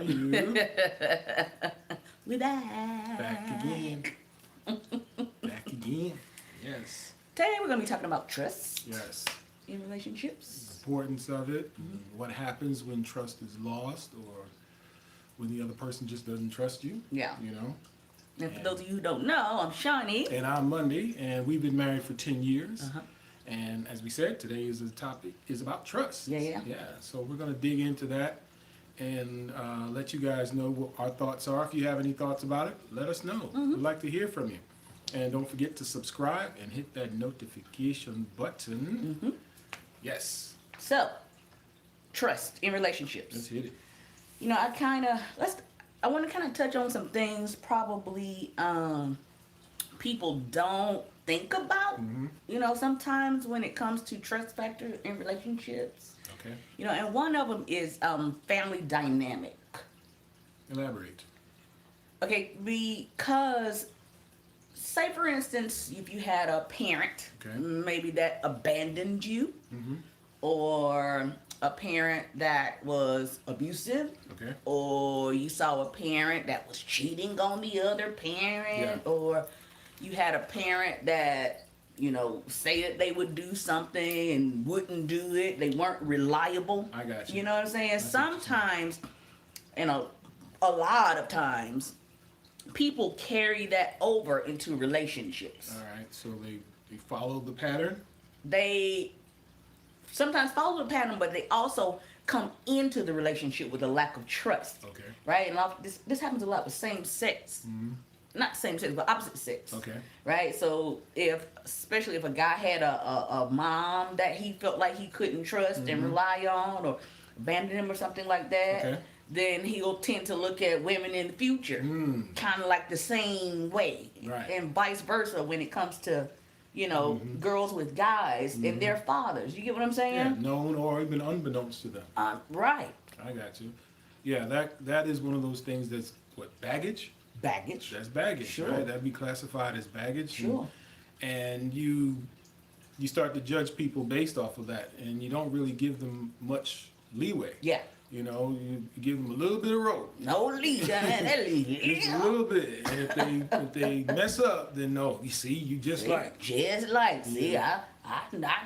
are you? We're back. Back again. Back again. Yes. Today we're going to be talking about trust Yes. in relationships. Importance of it. What happens when trust is lost, or when the other person just doesn't trust you. Yeah. You know. And for those of you who don't know, I'm Shauni. And I'm Mondi, and we've been married for 10 years. Uh-huh. And as we said, today is the topic is about trust. Yeah. So we're going to dig into that and let you guys know what our thoughts are. If you have any thoughts about it, let us know. We'd like to hear from you. And don't forget to subscribe and hit that notification button. Yes. So, trust in relationships. Let's hit it. You know, I want to kind of touch on some things probably people don't think about. You know, sometimes when it comes to trust factor in relationships. Okay. You know, and one of them is family dynamic. Elaborate. Okay, because say for instance, if you had a parent, Okay. maybe that abandoned you, or a parent that was abusive, Okay. or you saw a parent that was cheating on the other parent, Yeah. or you had a parent that, you know, say that they would do something and wouldn't do it. They weren't reliable. I got you. You know what I'm saying? That's what you're saying. Sometimes, and a lot of times, people carry that over into relationships. All right. So they follow the pattern. They sometimes follow the pattern, but they also come into the relationship with a lack of trust. Okay. Right? And this happens a lot with same sex. Not same sex, but opposite sex. Okay. Right? So especially if a guy had a mom that he felt like he couldn't trust and rely on, or abandon him or something like that, Okay. then he'll tend to look at women in the future kind of like the same way. Right. And vice versa when it comes to, you know, girls with guys and their fathers. You get what I'm saying? Yeah. Known or even unbeknownst to them. Right. I got you. Yeah, that is one of those things that's baggage? Baggage. That's baggage, Sure. right? That'd be classified as baggage. Sure. And you start to judge people based off of that, and you don't really give them much leeway. Yeah. You know, you give them a little bit of rope. No leash, man. That leash. Just a little bit. And if they mess up, then no. You see, you just like. See, I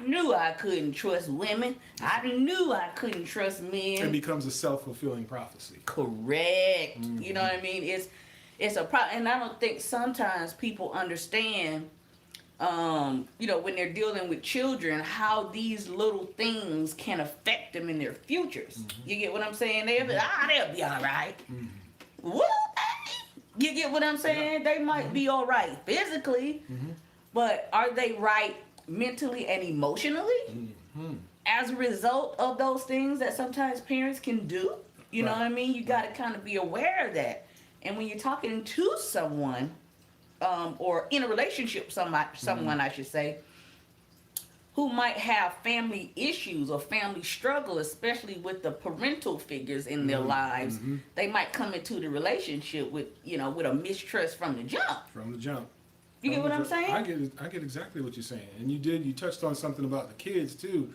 knew I couldn't trust women. I knew I couldn't trust men. It becomes a self-fulfilling prophecy. Correct. You know what I mean? It's a problem, and I don't think sometimes people understand, you know, when they're dealing with children, how these little things can affect them in their futures. You get what I'm saying? They'll be all right. What? You get what I'm saying? They might be all right physically, but are they right mentally and emotionally as a result of those things that sometimes parents can do? You know Right. what I mean? You got to kind of be aware of that. And when you're talking to someone, or in a relationship, someone I should say, who might have family issues or family struggle, especially with the parental figures in their lives, they might come into the relationship with, you know, with a mistrust from the jump. From the jump. You get what I'm saying? I get exactly what you're saying. And you touched on something about the kids too.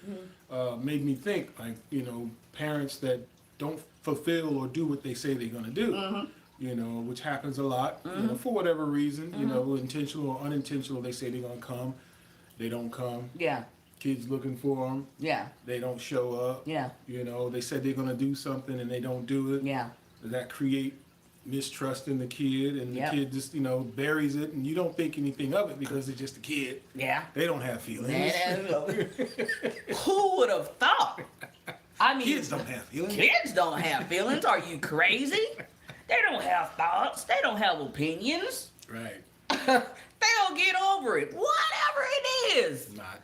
Made me think, like, you know, parents that don't fulfill or do what they say they're going to do. You know, which happens a lot, you know, for whatever reason, you know, intentional or unintentional. They say they're going to come. They don't come. Yeah. Kids looking for them. Yeah. They don't show up. Yeah. You know, they said they're going to do something and they don't do it. Yeah. Does that create mistrust in the kid? And the Yep. kid just, you know, buries it, and you don't think anything of it because it's just a kid. Yeah. They don't have feelings. Who would have thought? I mean, Kids don't have feelings. Kids don't have feelings. Are you crazy? They don't have thoughts. They don't have opinions. Right. They'll get over it. Whatever it is. Not.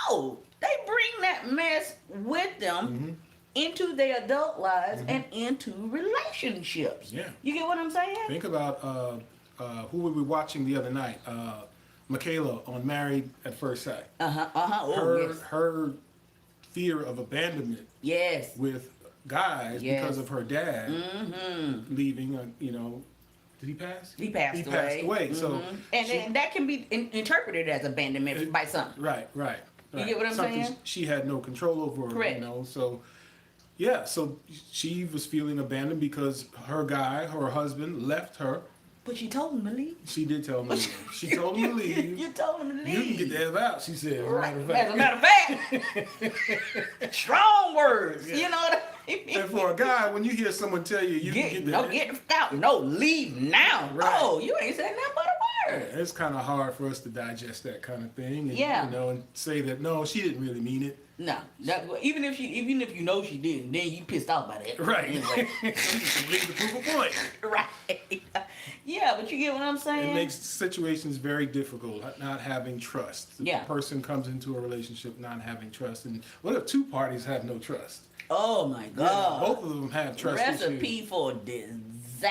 No. They bring that mess with them into their adult lives and into relationships. Yeah. You get what I'm saying? Think about who we were watching the other night. Michaela on Married at First Sight. Oh, yes. Her fear of abandonment Yes. with guys Yes. because of her dad leaving. You know, did he pass? He passed away. So and that can be interpreted as abandonment by some. Right. You get what I'm Something saying? she had no control over. Correct. You know, so Yeah, so she was feeling abandoned because her husband, left her. But you told him to leave. She did tell him to leave. She told him to leave. You told him to leave. You can get the hell out, she said. Right. As a matter of fact, strong words. Yeah. You know what I mean? And for a guy, when you hear someone tell you, you can get the get the fuck out. No, leave now. Right. Oh, you ain't said nothing but a Yeah, word. it's kind of hard for us to digest that kind of thing, and, Yeah. you know, and say that no, she didn't really mean it. No, even if you know she did, then you pissed off by that. Right. Anyway. Leave the proof of point. Right. Yeah, but you get what I'm saying? It makes situations very difficult, not having trust. The Yeah. person comes into a relationship not having trust, and what if two parties have no trust? Oh my God. Both of them have trust Recipe issues. for disaster.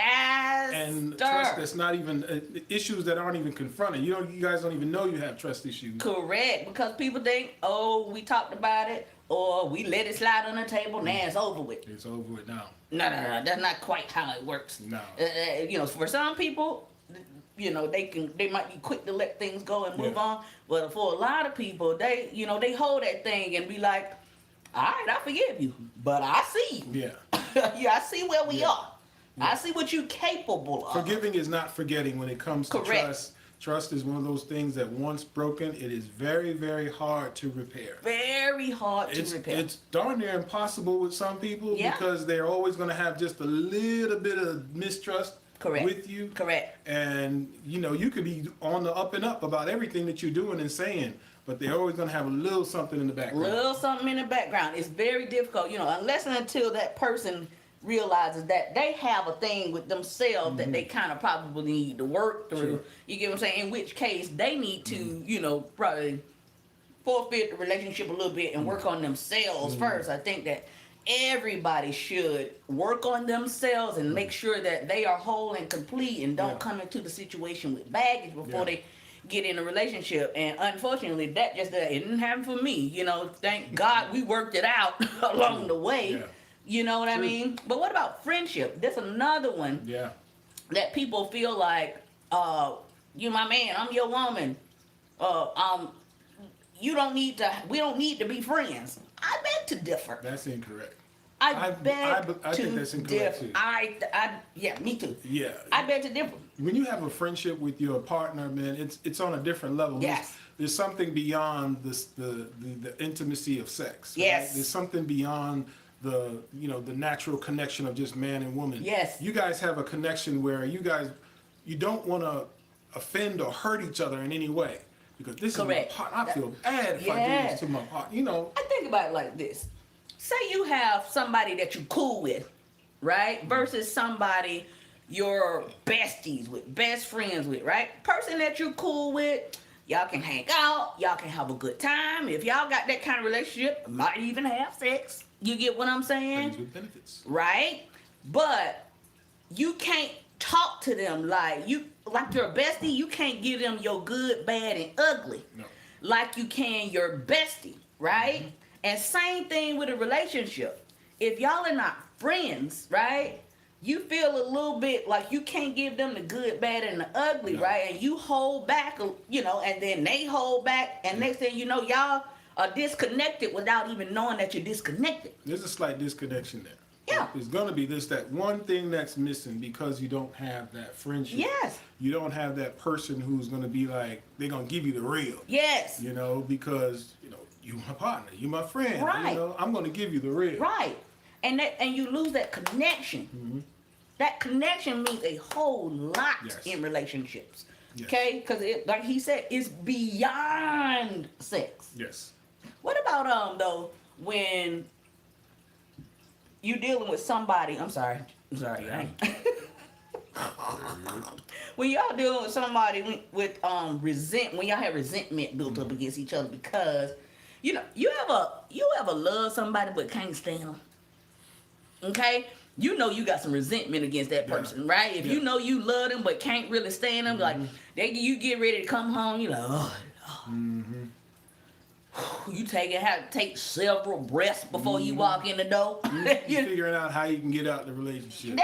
And trust that's not even issues that aren't even confronted. You guys don't even know you have trust issues. Correct, because people think, oh, we talked about it, or we let it slide on the table. Now it's over with. It's over with now. No, that's not quite how it works. No. You know, for some people, you know, they might be quick to let things go and move Yeah. on. But for a lot of people, they hold that thing and be like, all right, I forgive you, but I see you. Yeah. Yeah, I see where we Yeah. are. I see what you're capable of. Forgiving is not forgetting when it comes to Correct. trust. Trust is one of those things that once broken, it is very, very hard to repair. Very hard to repair. It's darn near impossible with some people Yeah. because they're always going to have just a little bit of mistrust Correct. with you. Correct. And, you know, you could be on the up and up about everything that you're doing and saying, but they're always going to have a little something in the background. Little something in the background. It's very difficult, you know, unless and until that person realizes that they have a thing with themselves that they kind of probably need to work through. Sure. You get what I'm saying? In which case they need to, you know, probably forfeit the relationship a little bit and work on themselves first. I think that everybody should work on themselves and make sure that they are whole and complete and don't Yeah. come into the situation with baggage before Yeah. they get in a relationship. And unfortunately, that just it didn't happen for me. You know, thank God we worked it out along the way. Yeah. You know what I True. mean? But what about friendship? That's another one Yeah. that people feel like, you my man, I'm your woman. We don't need to be friends. I beg to differ. That's incorrect. I I think that's incorrect differ. too. Yeah, me too. Yeah. I beg to differ. When you have a friendship with your partner, man, it's on a different level. Yes. There's something beyond this, the intimacy of sex. Right? Yes. There's something beyond the natural connection of just man and woman. Yes. You guys have a connection where you don't want to offend or hurt each other in any way. Because this Correct. is my partner. I feel bad if I do Yes. this to my partner. You know. I think about it like this. Say you have somebody that you're cool with, right? Versus somebody you're besties with, best friends with, right? Person that you're cool with, y'all can hang out, y'all can have a good time. If y'all got that kind of relationship, might even have sex. You get what I'm saying? Things with benefits. Right? But you can't talk to them like your bestie. You can't give them your good, bad, and ugly No. like you can your bestie, right? And same thing with a relationship. If y'all are not friends, right? You feel a little bit like you can't give them the good, bad, and the ugly, No. right? And you hold back, and then they hold back, and next thing you know, y'all are disconnected without even knowing that you're disconnected. There's a slight disconnection there. Yeah. There's going to be that one thing that's missing because you don't have that friendship. Yes. You don't have that person who's going to be like, they're going to give you the real. Yes. Because, you my partner, you my friend. Right. I'm going to give you the real. Right. And you lose that connection. Mm-hmm. That connection means a whole lot Yes. in relationships. Yes. Okay? Because like he said, it's beyond sex. Yes. What about though when you dealing with somebody? I'm sorry, right? When y'all dealing with somebody with when y'all have resentment built up against each other because you ever love somebody but can't stand them. Okay, you got some resentment against that person, right? If Yeah. you love them but can't really stand them, like you get ready to come home, you're like, oh. Mm-hmm. You have to take several breaths before you walk in the door. You're figuring out how you can get out the relationship.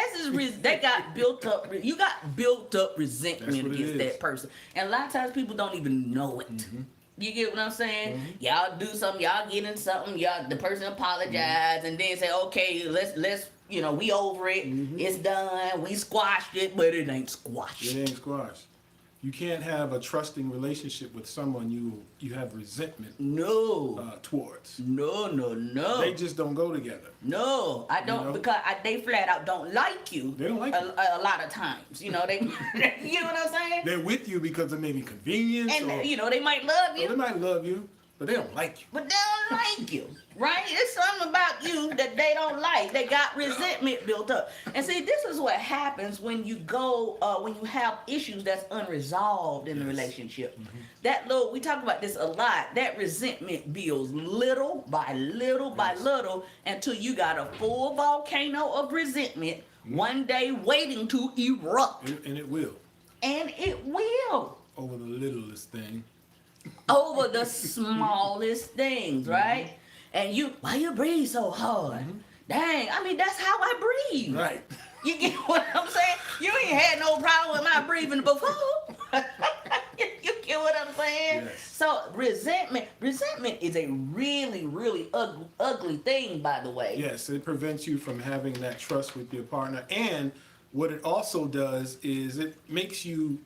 They got built up. You got built up resentment That's what it against is. that person, and a lot of times people don't even know it. You get what I'm saying? Y'all do something, y'all get in something, the person apologize and then say, okay, let's we over it. It's done. We squashed it, but it ain't squashed. It ain't squashed. You can't have a trusting relationship with someone you have resentment towards. No. They just don't go together. No, I don't, because they flat out don't like you. They don't like you. A lot of times. You know, they you know what I'm saying? They're with you because of maybe convenience. And they might love you. They might love you, but they don't like you. But they don't like you, right? It's something about you that they don't like. They got resentment built up. And see, this is what happens when you when you have issues that's unresolved in the relationship. We talk about this a lot. That resentment builds little by little by little until you got a full volcano of resentment one day waiting to erupt. And it will. And it will. Over the littlest thing. Over the smallest things, right? And why you breathe so hard? Dang, I mean, that's how I breathe. Right. You get what I'm saying? You ain't had no problem with my breathing before. You get what I'm saying? Yes. So resentment is a really, really ugly thing, by the way. Yes, it prevents you from having that trust with your partner. And what it also does is it makes you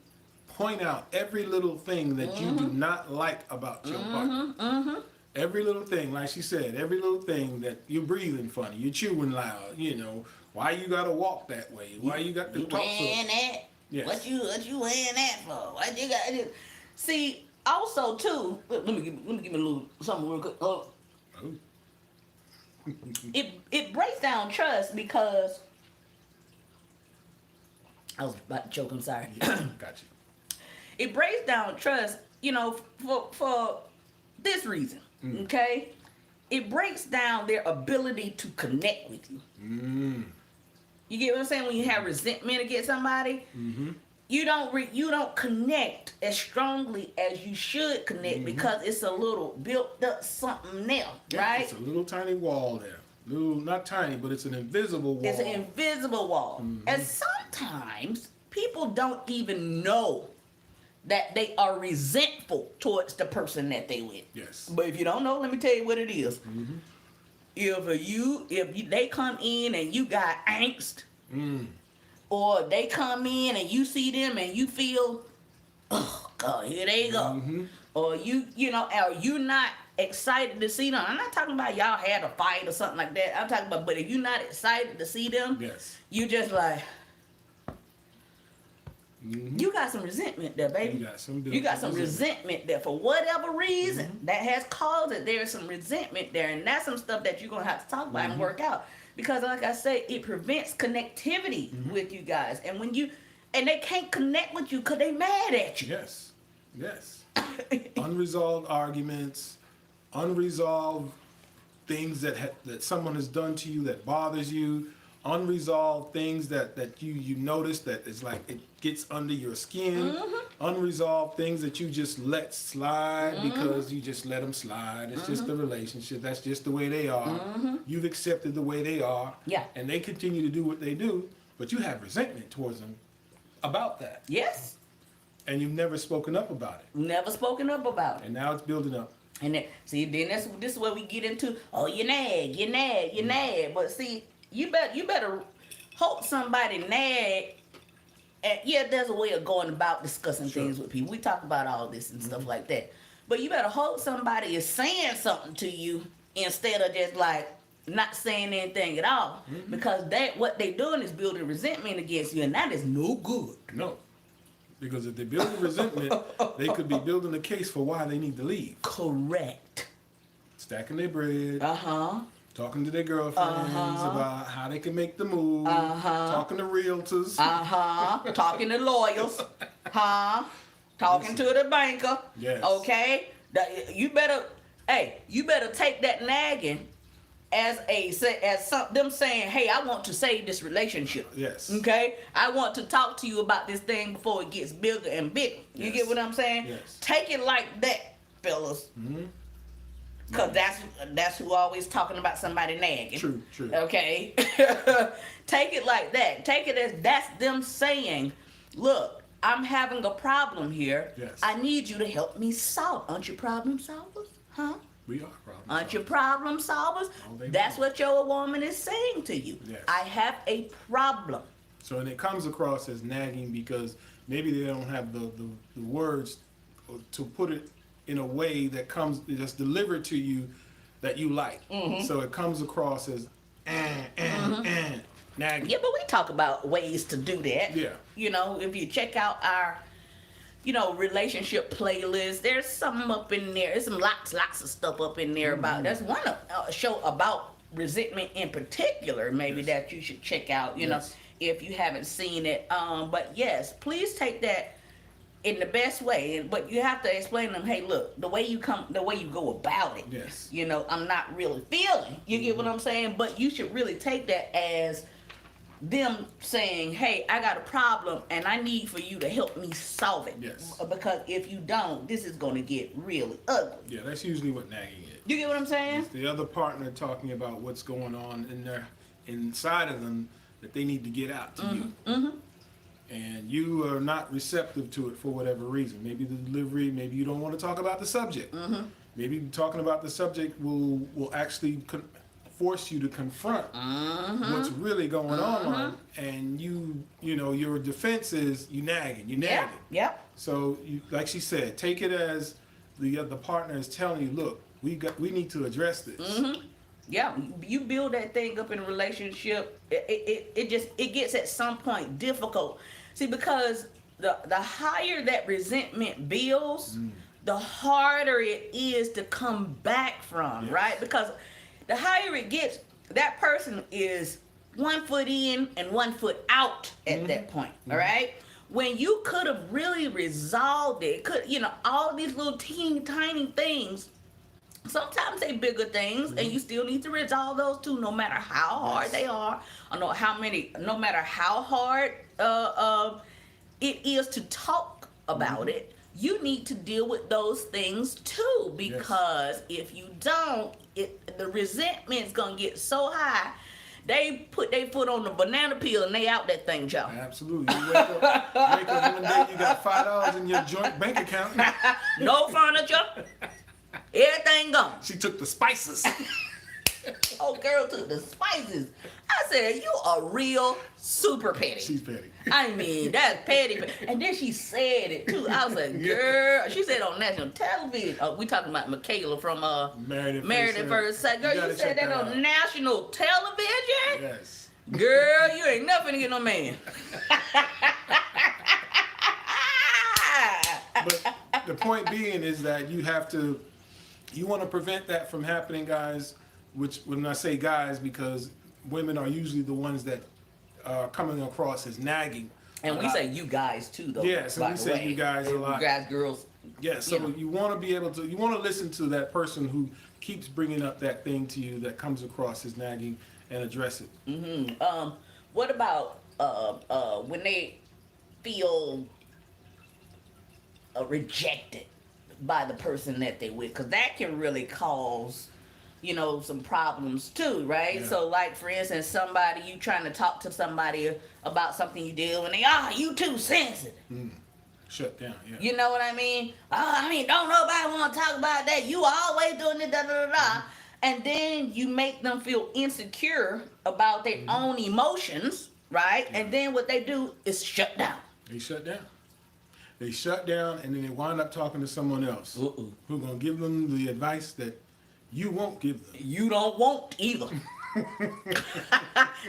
point out every little thing that you do not like about your partner. Every little thing, like she said, every little thing that you're breathing funny, you're chewing loud, why you gotta walk that way, why you got to talk so. That? Yes. What you wearing that for? What you got to do? See, also too, let me give me a little something real quick. Oh. It breaks down trust because I was about to choke. I'm sorry. Got you. It breaks down trust, for this reason. Okay, it breaks down their ability to connect with you. You get what I'm saying? When you have resentment against somebody, you don't connect as strongly as you should connect because it's a little built up something there, right? It's a little tiny wall there. Not tiny, but it's an invisible wall. It's an invisible wall. And sometimes people don't even know that they are resentful towards the person that they with. Yes. But if you don't know, let me tell you what it is. If they come in and you got angst, or they come in and you see them and you feel, oh God, here they go, or are you not excited to see them? I'm not talking about y'all had a fight or something like that. I'm talking about, but if you're not excited to see them, you just like. You got some resentment there, baby. You got some resentment there for whatever reason that has caused it. There's some resentment there, and that's some stuff that you're gonna have to talk about and work out. Because, like I say, it prevents connectivity with you guys, and they can't connect with you because they mad at you. Yes. Unresolved arguments, unresolved things that someone has done to you that bothers you. Unresolved things that you notice that is like it gets under your skin. Unresolved things that you just let slide because you just let them slide. It's just the relationship. That's just the way they are. You've accepted the way they are. Yeah. And they continue to do what they do, but you have resentment towards them about that. Yes. And you've never spoken up about it. Never spoken up about it. And now it's building up. And then this is where we get into, oh, you nag. But see, you better hope somebody nag. And yeah, there's a way of going about discussing things with people. We talk about all this and stuff like that. But you better hope somebody is saying something to you instead of just like not saying anything at all. Because what they're doing is building resentment against you, and that is no good. No. Because if they're building resentment, they could be building a case for why they need to leave. Correct. Stacking their bread. Talking to their girlfriends about how they can make the move. Talking to realtors. Talking to lawyers. Talking to the banker. Yes. Okay? You better take that nagging as them saying, hey, I want to save this relationship. Yes. Okay? I want to talk to you about this thing before it gets bigger and bigger. You get what I'm saying? Yes. Take it like that, fellas. Because that's who always talking about somebody nagging. True. Okay? Take it like that. Take it as that's them saying, look, I'm having a problem here. Yes. I need you to help me solve. Aren't you problem solvers? Huh? We are problem Aren't solvers. you problem solvers? All day That's long. what your woman is saying to you. Yes. I have a problem. So, and it comes across as nagging because maybe they don't have the words to put it in a way that's delivered to you that you like. Mm-hmm. So it comes across as nagging. Yeah, but we talk about ways to do that. Yeah. You know, if you check out our, relationship playlist, there's something up in there. There's some lots of stuff up in there about. There's one show about resentment in particular, maybe that you should check out. You know, if you haven't seen it. But yes, please take that in the best way. But you have to explain to them, hey, look, the way you go about it. Yes. I'm not really feeling. You get what I'm saying? But you should really take that as them saying, hey, I got a problem and I need for you to help me solve it. Yes. Because if you don't, this is going to get really ugly. Yeah, that's usually what nagging is. You get what I'm saying? It's the other partner talking about what's going on inside of them that they need to get out to you. Mm-hmm. And you are not receptive to it for whatever reason. Maybe the delivery, maybe you don't want to talk about the subject. Mm-hmm. Maybe talking about the subject will actually force you to confront what's really going on, and your defense is you nagging. Yep. So like she said, take it as the partner is telling you, look, we need to address this. Mm-hmm. Yeah, you build that thing up in a relationship, it gets at some point difficult. See, because the higher that resentment builds, the harder it is to come back from, right? Because the higher it gets, that person is 1 foot in and 1 foot out at that point, all right? When you could have really resolved it, all these little teeny tiny things, sometimes they bigger things, and you still need to resolve those too, no matter how hard they are, or no matter how hard it is to talk about it. You need to deal with those things too, because if you don't, the resentment's gonna get so high. They put their foot on the banana peel and they out that thing, Joe. Absolutely. You wake up one day, you got $5 in your joint bank account. No furniture. Everything gone. She took the spices. Oh, girl took the spices. I said, you are real super petty. She's petty. I mean, that's petty. And then she said it too. I was like, girl. She said on national television. We talking about Michaela from Married at First Sight. Girl, you said that on national television? Yes. Girl, you ain't nothing to get no man. But the point being is that you want to prevent that from happening, guys, which when I say guys, because women are usually the ones that are coming across as nagging. And we say you guys too, though. Yes, and we say you guys a lot. Guys, girls. Yes, so you want to be able to, you want to listen to that person who keeps bringing up that thing to you that comes across as nagging and address it. Mm-hmm. What about when they feel rejected by the person that they with? Because that can really cause, some problems too, right? Yeah. So, like, for instance, you trying to talk to somebody about something you did, and you too sensitive. Shut down, yeah. You know what I mean? Don't nobody want to talk about that. You always doing it, da-da-da-da. And then you make them feel insecure about their own emotions, right? Yeah. And then what they do is shut down. They shut down. They shut down, and then they wind up talking to someone else who's going to give them the advice that you won't give them. You don't want either.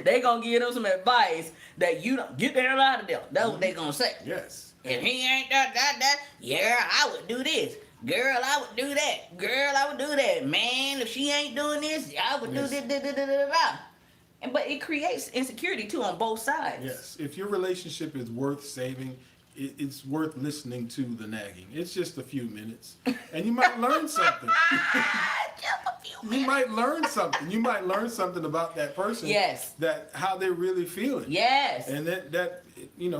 They going to give them some advice that you don't. Get the hell out of there. That's what they going to say. Yes. If he ain't that, yeah, I would do this. Girl, I would do that. Girl, I would do that. Man, if she ain't doing this, I would do this. But it creates insecurity too on both sides. Yes. If your relationship is worth saving, it's worth listening to the nagging. It's just a few minutes, and you might learn something. You might learn something. You might learn something about that person. Yes. That how they're really feeling. Yes. And that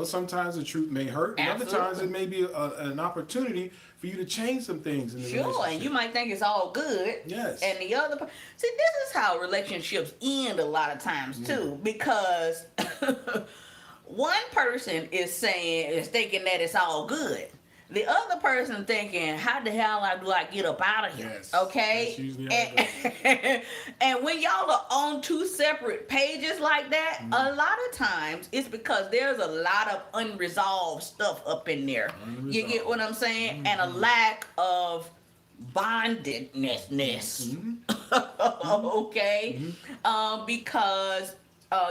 sometimes the truth may hurt, and other times it may be an opportunity for you to change some things in the relationship. Sure, and you might think it's all good. Yes. And the other see, this is how relationships end a lot of times too, because one person is thinking that it's all good. The other person thinking, how the hell do I get up out of here? Yes, Okay? that's usually how it goes. And when y'all are on two separate pages like that, a lot of times it's because there's a lot of unresolved stuff up in there. You get what I'm saying? And a lack of bondedness. Okay? Because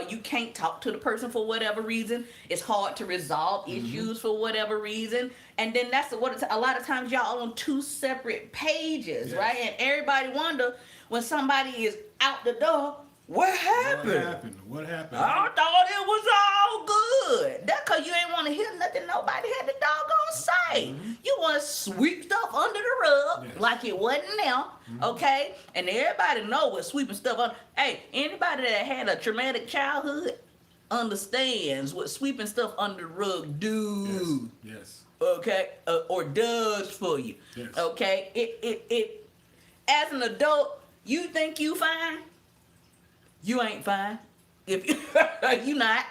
you can't talk to the person for whatever reason. It's hard to resolve issues for whatever reason. And then that's what a lot of times y'all on two separate pages, Yes. right? And everybody wonder when somebody is out the door, what happened? What happened? I thought it was all good. That's because you ain't want to hear nothing nobody had to doggone say. You want to sweep stuff under the rug like it wasn't there, okay? And everybody know what sweeping stuff under. Hey, anybody that had a traumatic childhood understands what sweeping stuff under the rug do. Yes. Okay, or does for you. Yes. Okay, it. As an adult, you think you fine. You ain't fine. If you not,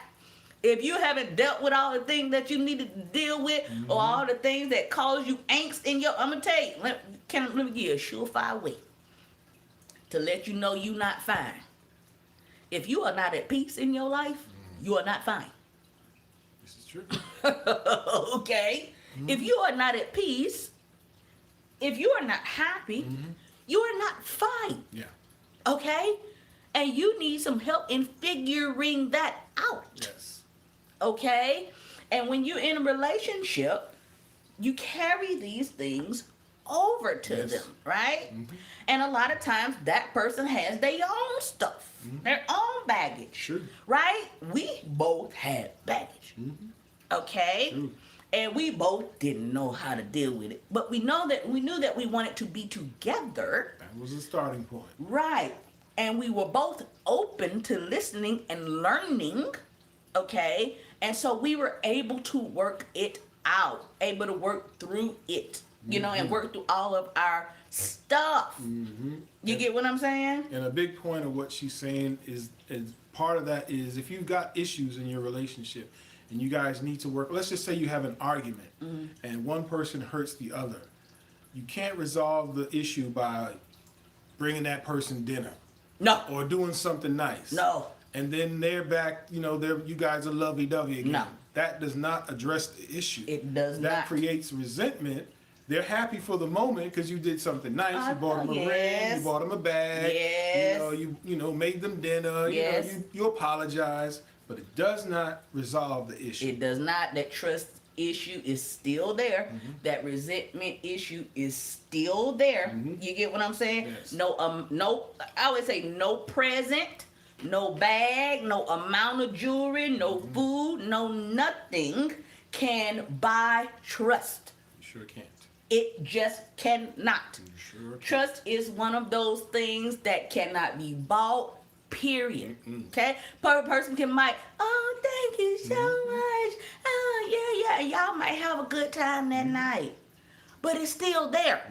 if you haven't dealt with all the things that you needed to deal with, or all the things that cause you angst in your, I'm gonna tell you. Let me give you a surefire way to let you know you not fine. If you are not at peace in your life, you are not fine. This is true. Okay? If you are not at peace, if you are not happy, you are not fine. Yeah. Okay? And you need some help in figuring that out. Yes. Okay? And when you're in a relationship, you carry these things over to them, right? And a lot of times that person has their own stuff, their own baggage. Sure. Right? We both had baggage. Okay? True. And we both didn't know how to deal with it. But we knew that we wanted to be together. That was the starting point. Right. And we were both open to listening and learning. Okay? And so we were able to work it out, able to work through it, you know, and work through all of our stuff. You get what I'm saying? And a big point of what she's saying is part of that is if you've got issues in your relationship and you guys need to work, let's just say you have an argument and one person hurts the other. You can't resolve the issue by bringing that person dinner. No. Or doing something nice. No. And then they're back, you know, you guys are lovey-dovey again. No. That does not address the issue. It does that not. creates resentment. They're happy for the moment because you did something nice. You bought them a ring, you bought them a bag. Yes. You know, made them dinner. Yes. You know, you apologize, but it does not resolve the issue. It does not. That trust issue is still there. That resentment issue is still there. You get what I'm saying? Yes. No. I would say no present, no bag, no amount of jewelry, no food, no nothing can buy trust. You sure can't. It just cannot. You sure can't. Trust is one of those things that cannot be bought. Period. Okay? Person might, oh, thank you so much. Oh, yeah. Y'all might have a good time that night. But it's still there.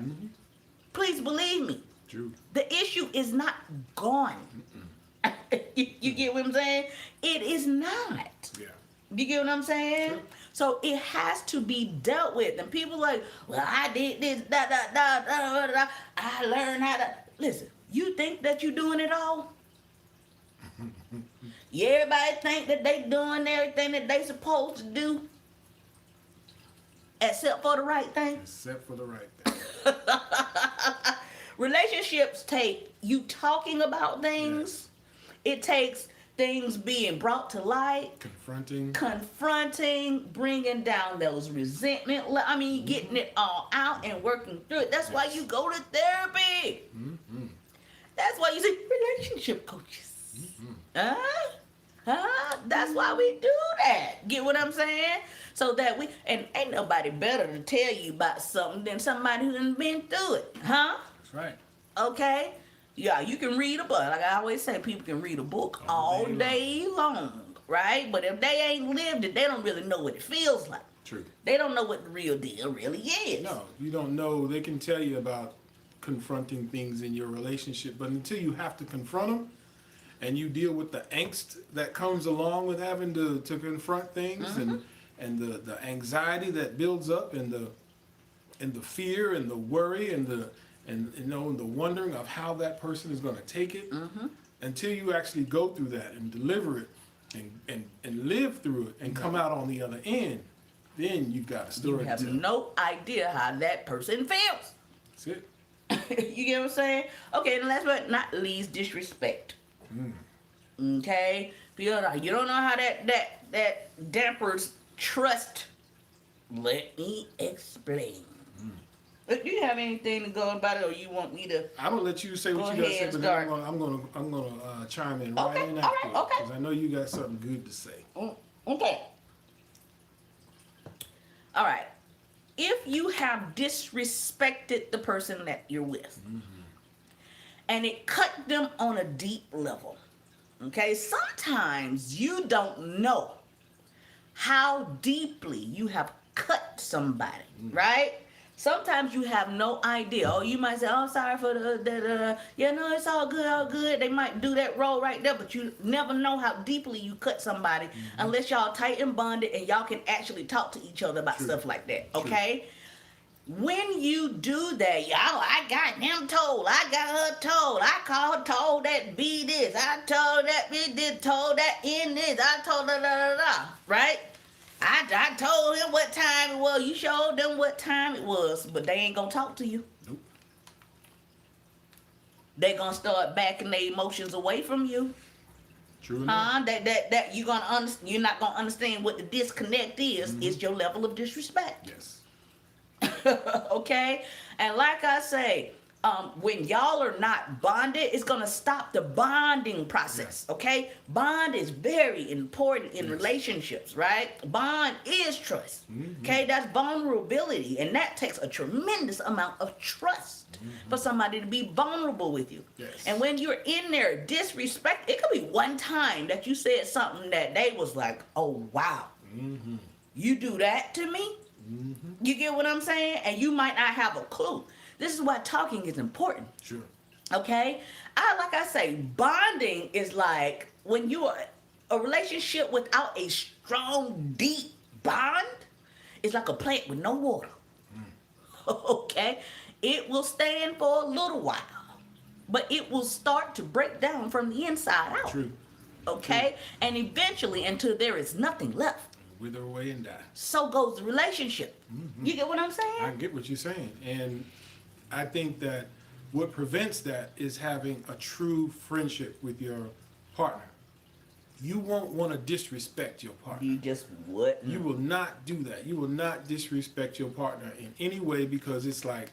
Please believe me. True. The issue is not gone. You get what I'm saying? It is not. Yeah. You get what I'm saying? Sure. So it has to be dealt with. And people like, well, I did this, da. I learned how to. Listen, you think that you're doing it all? Everybody think that they doing everything that they supposed to do, except for the right thing. Except for the right thing. Relationships take you talking about things. It takes things being brought to light. Confronting, bringing down those resentment. I mean, getting it all out and working through it. That's why you go to therapy. That's why you see relationship coaches. That's why we do that. Get what I'm saying? So that and ain't nobody better to tell you about something than somebody who's been through it. Huh? That's right. Okay? Yeah, you can read a book. Like I always say, people can read a book all day long, right? But if they ain't lived it, they don't really know what it feels like. True. They don't know what the real deal really is. No, you don't know. They can tell you about confronting things in your relationship, but until you have to confront them and you deal with the angst that comes along with having to confront things, and the anxiety that builds up, and the fear and the worry and the wondering of how that person is going to take it, until you actually go through that and deliver it and live through it and come out on the other end, then you've got a story. You have no idea how that person feels. That's it. You get what I'm saying? Okay, and last but not least, disrespect. Okay? You don't know how that dampers trust. Let me explain. Do you have anything to go about it, or you want me to? I'm gonna let you say what you got to say, but then I'm gonna chime in right in after it, because I know you got something good to say. Okay. All right. If you have disrespected the person that you're with, and it cut them on a deep level, okay, sometimes you don't know how deeply you have cut somebody, right? Sometimes you have no idea. Oh, you might say, "Oh, I'm sorry for the yeah, no, it's all good, all good." They might do that role right there, but you never know how deeply you cut somebody unless y'all tight and bonded and y'all can actually talk to each other about stuff like that, okay? When you do that, y'all, I got him told, I got her told, I called, told that B this, I told that B this, told that N this, I told right? I told him what time it was. You showed them what time it was, but they ain't gonna talk to you. Nope. They gonna start backing their emotions away from you. True enough. That you're not gonna understand what the disconnect is. Is your level of disrespect. Yes. Okay, and like I say, when y'all are not bonded, it's gonna stop the bonding process. Okay, bond is very important in relationships, right? Bond is trust. Okay, that's vulnerability, and that takes a tremendous amount of trust for somebody to be vulnerable with you. Yes. And when you're in there, disrespect, it could be one time that you said something that they was like, "Oh wow, you do that to me." You get what I'm saying? And you might not have a clue. This is why talking is important. Sure. Okay? Like I say, bonding is like when you're a relationship without a strong, deep bond, it's like a plant with no water. Okay? It will stand for a little while, but it will start to break down from the inside out. True. Okay? True. And eventually, until there is nothing left, Wither away and die. so goes the relationship. You get what I'm saying? I get what you're saying, and I think that what prevents that is having a true friendship with your partner. You won't want to disrespect your partner. You just wouldn't. You will not do that. You will not disrespect your partner in any way, because it's like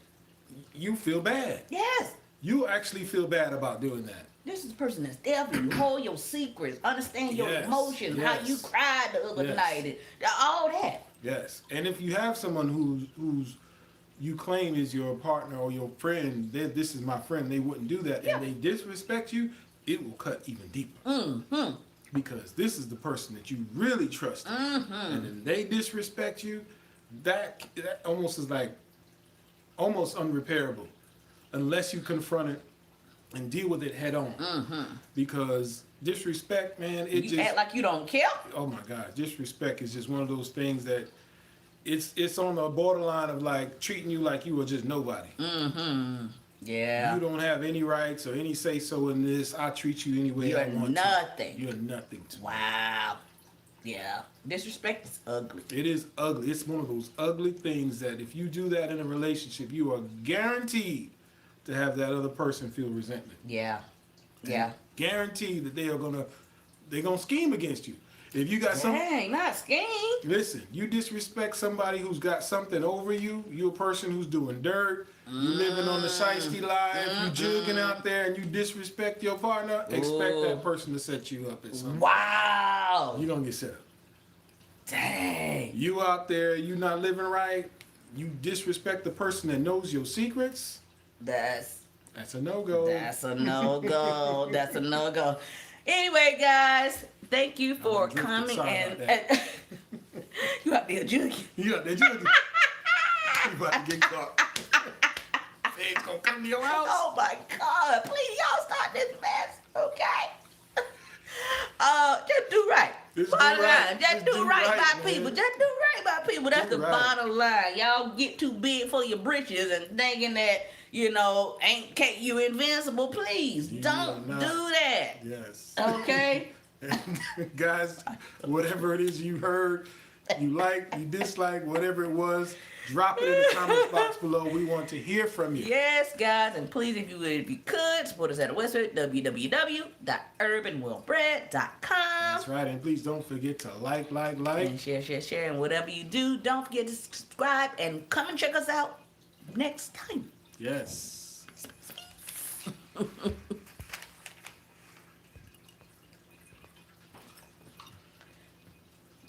you feel bad. Yes. You actually feel bad about doing that. This is the person that's there for you. Hold your secrets. Understand your Yes, emotions. How you yes. cried the other Yes. night. And all that. Yes, and if you have someone who's you claim is your partner or your friend, this is my friend, they wouldn't do that, and they disrespect you, it will cut even deeper. Because this is the person that you really trust, and then they disrespect you, that almost is like almost unrepairable, unless you confront it and deal with it head on. Because disrespect, man, You just act like you don't care. oh my God, disrespect is just one of those things that it's on the borderline of like treating you like you are just nobody. Yeah. You don't have any rights or any say so in this. I treat you any way I You're want nothing. to. You're nothing to me. Wow. Yeah. Disrespect is ugly. It is ugly. It's one of those ugly things that if you do that in a relationship, you are guaranteed to have that other person feel resentment. Yeah. Yeah. Guaranteed that they're gonna scheme against you. If you got Dang, not scheme. listen, you disrespect somebody who's got something over you, you're a person who's doing dirt, you living on the shiesty life, you jugging out there and you disrespect your partner, expect that person to set you up at some Wow. You're gonna get set up. Dang. You out there, you not living right, you disrespect the person that knows your secrets, That's a no-go. That's a no-go. That's a no-go. Anyway, guys, thank you for I'm drinking. coming Sorry and, about that. you out there jugging. You out there jugging. You about to get caught. Feds gonna come to your house. Oh my God! Please, y'all start this mess, okay? Just do right. Just do Bottom right. line, just do right by man. people. Just do right by people. That's Do the right. bottom line. Y'all get too big for your britches and thinking that, can't you invincible? Please You don't are do not. that. Yes. Okay? Guys, whatever it is you heard, you like, you dislike, whatever it was, drop it in the comments box below. We want to hear from you. Yes, guys, and please, if you could, support us at our website, www.urbanwellbred.com. That's right, and please don't forget to like. And share, and whatever you do, don't forget to subscribe and come and check us out next time. Yes.